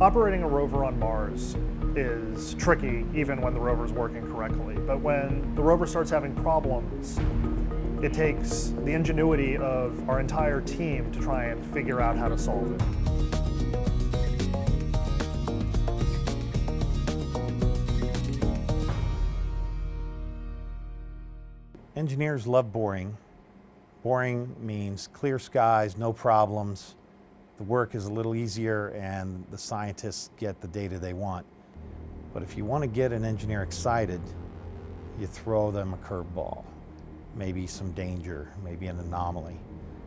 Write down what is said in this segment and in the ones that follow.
Operating a rover on Mars is tricky even when the rover is working correctly, but when the rover starts having problems, it takes the ingenuity of our entire team to try and figure out how to solve it. Engineers love boring. Boring means clear skies, no problems. The work is a little easier and the scientists get the data they want. But if you want to get an engineer excited, you throw them a curveball. Maybe some danger, maybe an anomaly.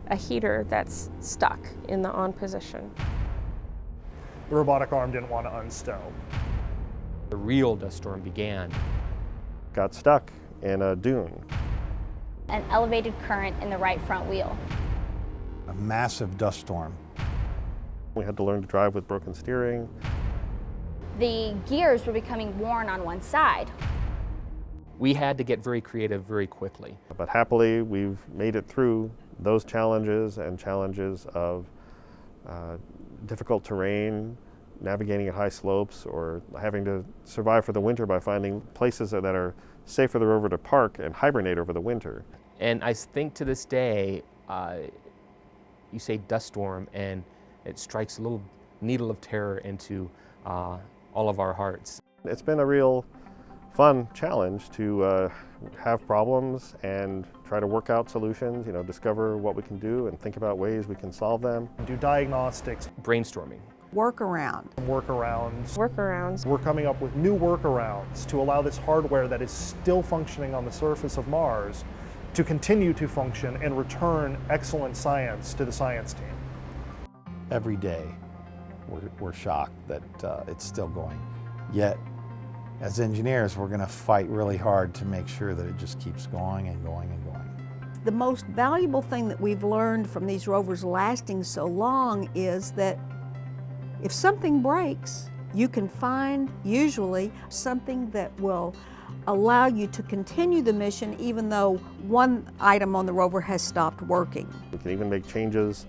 A heater that's stuck in the on position. The robotic arm didn't want to unstow. The real dust storm began. Got stuck in a dune. An elevated current in the right front wheel. A massive dust storm. We had to learn to drive with broken steering. The gears were becoming worn on one side. We had to get very creative very quickly. But happily, we've made it through those challenges and challenges of difficult terrain, navigating at high slopes, or having to survive for the winter by finding places that are safe for the rover to park and hibernate over the winter. And I think to this day, you say dust storm and it strikes a little needle of terror into all of our hearts. It's been a real fun challenge to have problems and try to work out solutions, discover what we can do and think about ways we can solve them. Do diagnostics. Brainstorming. Workarounds. We're coming up with new workarounds to allow this hardware that is still functioning on the surface of Mars to continue to function and return excellent science to the science team. Every day, we're shocked that it's still going. Yet, as engineers, we're going to fight really hard to make sure that it just keeps going and going and going. The most valuable thing that we've learned from these rovers lasting so long is that if something breaks, you can find usually something that will allow you to continue the mission even though one item on the rover has stopped working. We can even make changes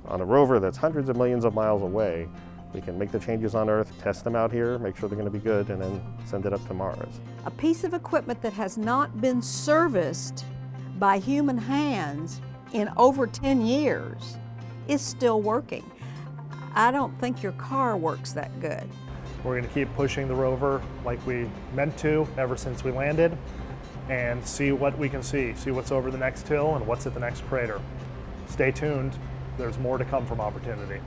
on a rover that's hundreds of millions of miles away. We can make the changes on Earth, test them out here, make sure they're going to be good, and then send it up to Mars. A piece of equipment that has not been serviced by human hands in over 10 years is still working. I don't think your car works that good. We're going to keep pushing the rover like we meant to ever since we landed and see what we can see what's over the next hill and what's at the next crater. Stay tuned, there's more to come from Opportunity.